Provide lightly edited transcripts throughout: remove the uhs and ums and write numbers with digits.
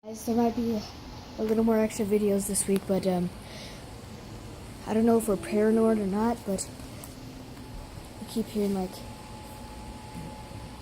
There might be a little more extra videos this week, but I don't know if we're paranoid or not, but we keep hearing like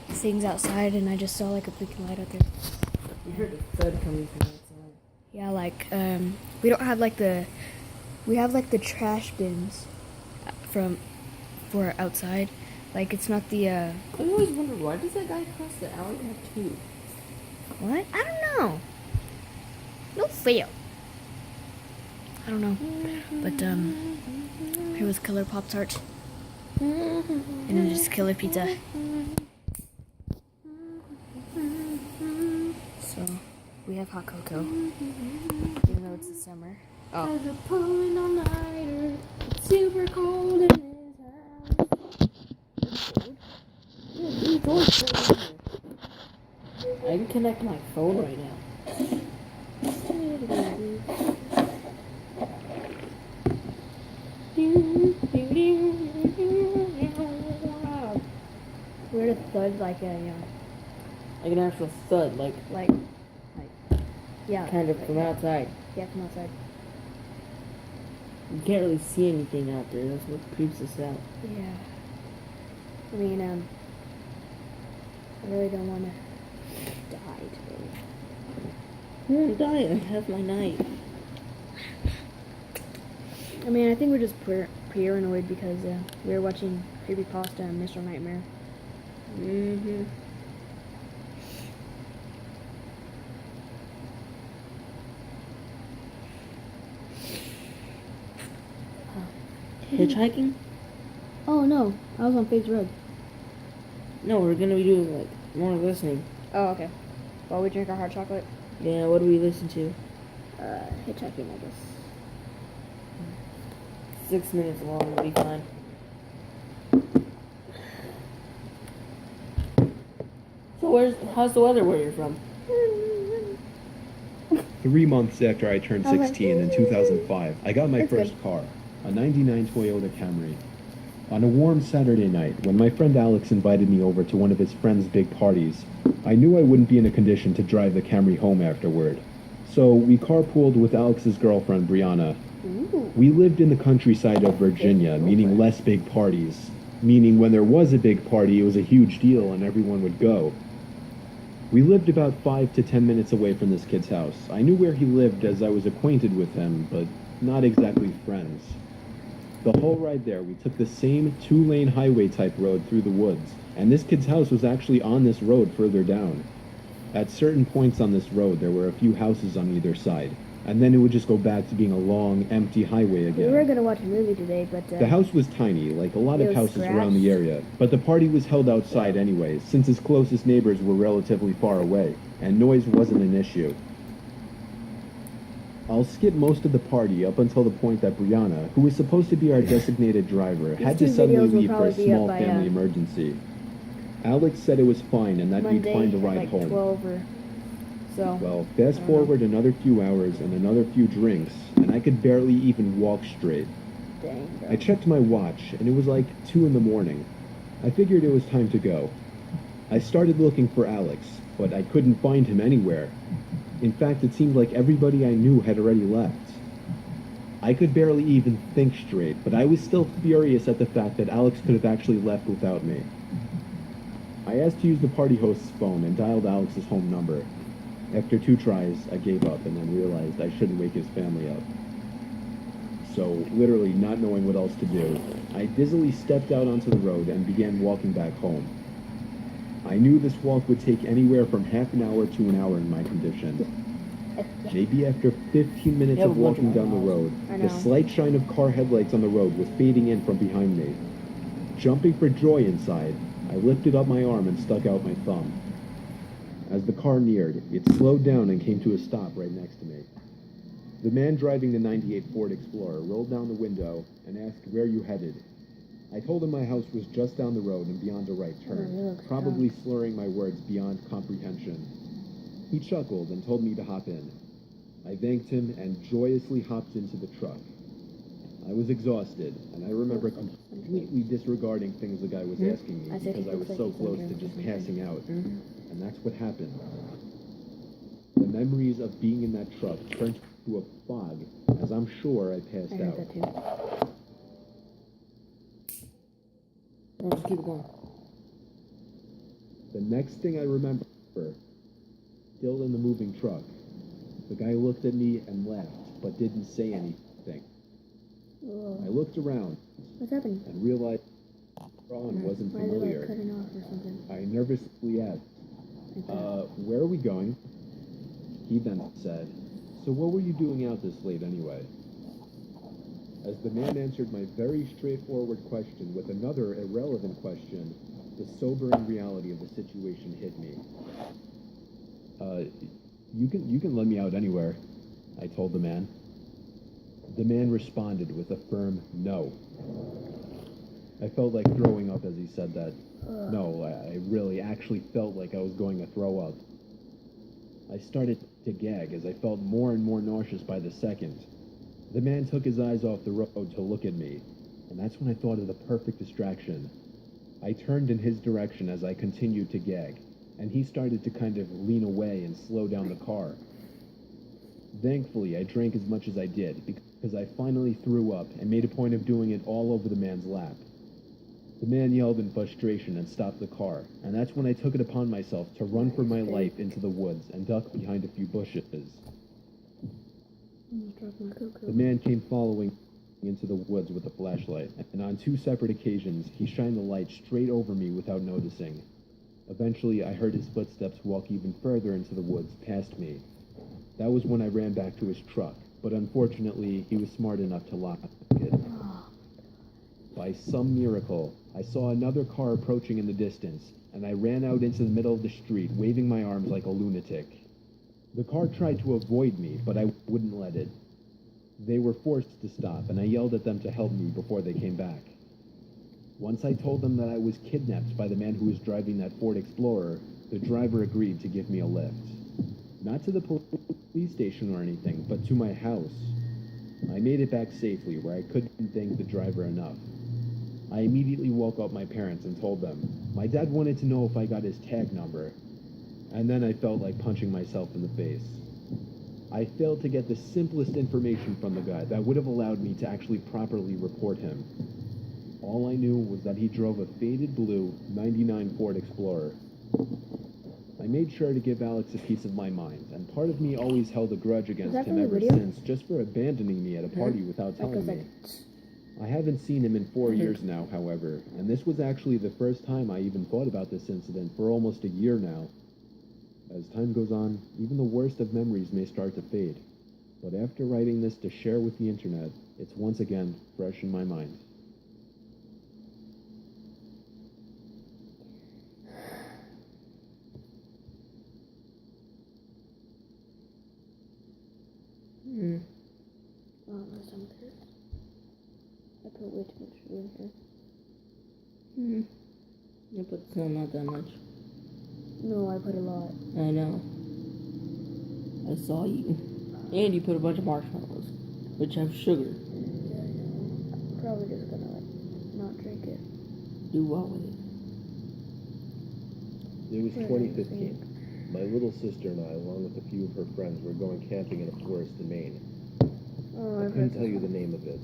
things outside, and I just saw like a blinking light out there. We heard a thud coming from outside. Yeah, like we don't have like we have like the trash bins for outside. Like it's not the I always wonder, why does that guy across the alley have two? what? I don't know. No fail. I don't know. But here was Killer Pop Tart. And then just Killer Pizza. So we have hot cocoa. Even though it's the summer. Oh. There's a pulling all-nighter. It's super cold in his house. Yeah, dude, it's cold in here. I can connect my phone right now. We're a thud like a Like an actual thud, like yeah. kind of from outside. Yeah, from outside. You can't really see anything out there. That's what creeps us out. Yeah. I mean, I really don't want to die today. I'm dying. I have my night. I mean, I think we're just paranoid because we were watching Creepypasta and Mr. Nightmare. Mm-hmm. Hitchhiking? Oh no, I was on Faith Road. No, we're gonna be doing like more listening. Oh, okay. While we drink our hot chocolate. Yeah, what do we listen to? Hitchhiking, I guess. 6 minutes long, will be fine. So how's the weather where you're from? 3 months after I turned 16 in 2005, I got my first car, a 99 Toyota Camry. On a warm Saturday night, when my friend Alex invited me over to one of his friend's big parties, I knew I wouldn't be in a condition to drive the Camry home afterward. So we carpooled with Alex's girlfriend, Brianna. Ooh. We lived in the countryside of Virginia, meaning less big parties. Meaning when there was a big party, it was a huge deal and everyone would go. We lived about 5 to 10 minutes away from this kid's house. I knew where he lived as I was acquainted with him, but not exactly friends. The whole ride there, we took the same 2-lane highway type road through the woods, and this kid's house was actually on this road further down. At certain points on this road, there were a few houses on either side, and then it would just go back to being a long, empty highway again. We were gonna watch a movie today, but The house was tiny, like a lot it of was houses scratched. around the area, but the party was held outside anyways, since his closest neighbors were relatively far away, and noise wasn't an issue. I'll skip most of the party up until the point that Brianna, who was supposed to be our designated driver, had to two suddenly videos will leave for a probably be up small by, family emergency. Alex said it was fine and that Monday we'd find a at ride like home. 12 or so. Well, fast forward another few hours and another few drinks, and I could barely even walk straight. Dang, bro. I checked my watch, and it was like 2 in the morning. I figured it was time to go. I started looking for Alex, but I couldn't find him anywhere. In fact, it seemed like everybody I knew had already left. I could barely even think straight, but I was still furious at the fact that Alex could have actually left without me. I asked to use the party host's phone and dialed Alex's home number. After 2 tries, I gave up and then realized I shouldn't wake his family up. So, literally not knowing what else to do, I dizzily stepped out onto the road and began walking back home. I knew this walk would take anywhere from half an hour to an hour in my condition. Maybe after 15 minutes Yeah, of walking wonderful. down the road, I the know. slight shine of car headlights on the road was fading in from behind me. Jumping for joy inside, I lifted up my arm and stuck out my thumb. As the car neared, it slowed down and came to a stop right next to me. The man driving the '98 Ford Explorer rolled down the window and asked where you headed. I told him my house was just down the road and beyond a right Oh, he turn, looks probably slurring my words beyond comprehension. He chuckled and told me to hop in. I thanked him and joyously hopped into the truck. I was exhausted, and I remember completely disregarding things the guy was asking me I said because he I was looks like so he's close under to just something. passing out. Mhm. And that's what happened. The memories of being in that truck turned to a fog as I'm sure I passed I heard out. that too. No, just keep it going. The next thing I remember, still in the moving truck, the guy looked at me and laughed, but didn't say anything. I Whoa. looked around What's happening? and realized Ron wasn't Why is it like familiar. cutting off or something? I nervously asked, Like that. where are we going? He then said, so what were you doing out this late anyway? As the man answered my very straightforward question with another irrelevant question, the sobering reality of the situation hit me. You can let me out anywhere, I told the man. The man responded with a firm no. I felt like throwing up as he said that. No, I really actually felt like I was going to throw up. I started to gag as I felt more and more nauseous by the second. The man took his eyes off the road to look at me, and that's when I thought of the perfect distraction. I turned in his direction as I continued to gag, and he started to kind of lean away and slow down the car. Thankfully, I drank as much as I did, because I finally threw up and made a point of doing it all over the man's lap. The man yelled in frustration and stopped the car, and that's when I took it upon myself to run for my life into the woods and duck behind a few bushes. The man came following into the woods with a flashlight, and on 2 separate occasions, he shined the light straight over me without noticing. Eventually, I heard his footsteps walk even further into the woods past me. That was when I ran back to his truck, but unfortunately, he was smart enough to lock it. By some miracle, I saw another car approaching in the distance, and I ran out into the middle of the street, waving my arms like a lunatic. The car tried to avoid me, but I wouldn't let it. They were forced to stop, and I yelled at them to help me before they came back. Once I told them that I was kidnapped by the man who was driving that Ford Explorer, the driver agreed to give me a lift. Not to the police station or anything, but to my house. I made it back safely, where I couldn't thank the driver enough. I immediately woke up my parents and told them. My dad wanted to know if I got his tag number, and then I felt like punching myself in the face. I failed to get the simplest information from the guy that would have allowed me to actually properly report him. All I knew was that he drove a faded blue '99 Ford Explorer. I made sure to give Alex a piece of my mind, and part of me always held a grudge against that him from the ever video? since, just for abandoning me at a party without That goes telling me. like. I haven't seen him in 4 years now, however, and this was actually the first time I even thought about this incident for almost a year now. As time goes on, even the worst of memories may start to fade. But after writing this to share with the internet, it's once again fresh in my mind. Oh, there's some of this. I put way too much in here. Yeah, but still not that much. No, I put a lot. I know. I saw you. And you put a bunch of marshmallows, which have sugar. Yeah, I know. I'm probably just gonna like not drink it. Do what with it? It was Right, 2015. My little sister and I, along with a few of her friends, were going camping in a forest in Maine. Oh, I I've couldn't heard tell you this the name of it.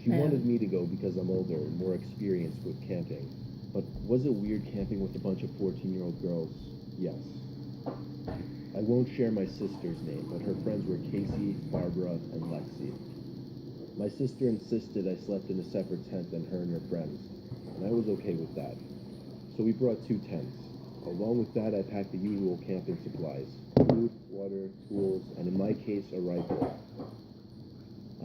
She wanted me to go because I'm older and more experienced with camping. But was it weird camping with a bunch of 14-year-old girls? Yes. I won't share my sister's name, but her friends were Casey, Barbara, and Lexi. My sister insisted I slept in a separate tent than her and her friends, and I was okay with that. So we brought 2 tents. Along with that, I packed the usual camping supplies: food, water, tools, and in my case, a rifle.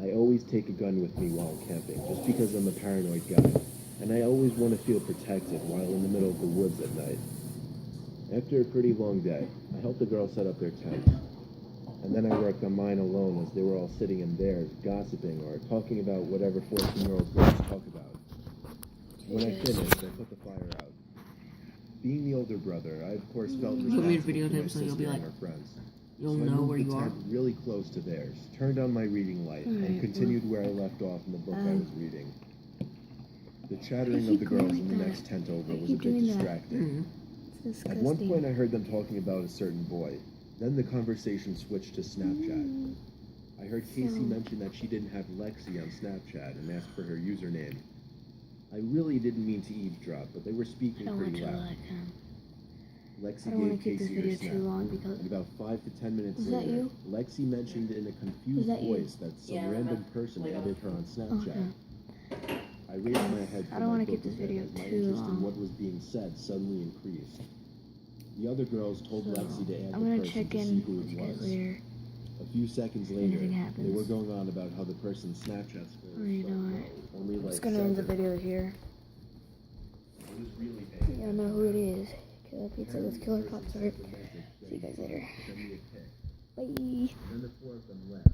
I always take a gun with me while camping, just because I'm a paranoid guy, and I always want to feel protected while in the middle of the woods at night. After a pretty long day, I helped the girls set up their tents, and then I worked on mine alone as they were all sitting in theirs, gossiping or talking about whatever 14-year-old girls talk about. When I finished, I put the fire out. Being the older brother, I of course felt You'll be responsible for my videotaped, so you'll sister be and like- her friends. You'll So I know moved where the you are. tent really close to theirs, turned on my reading light, and Alright, continued where I left off in the book I was reading. The chattering of the girls in the next tent over was a keep bit doing that. distracting. Mm. It's At one disgusting. point, I heard them talking about a certain boy. Then the conversation switched to Snapchat. I heard Casey So- mention that she didn't have Lexi on Snapchat and asked for her username. I really didn't mean to eavesdrop, but they were I speaking don't want pretty to loud. like. Lexi I don't want gave to keep this Casey her video snap. too long because And about 5 to 10 minutes Is that later, you? Lexi mentioned in a confused that you? voice that some Yeah, random but- person like, added her on Snapchat. okay. I raised my head I from don't my wanna keep book this a bit video as my too interest in long. what was being said suddenly increased. The other girls told So, Lexi to add I'm the gonna person check to see in who with it you guys was. later. A few seconds later, anything they happens. were going on about how the person's Snapchat score was Or you so know low, what? only I'm like just gonna end the 7. video here. It was really bad. Y'all know who it is. Killer Pizza with Killer Pop Tart. See you guys later. Send me a pic. Bye. Then the 4 of them left.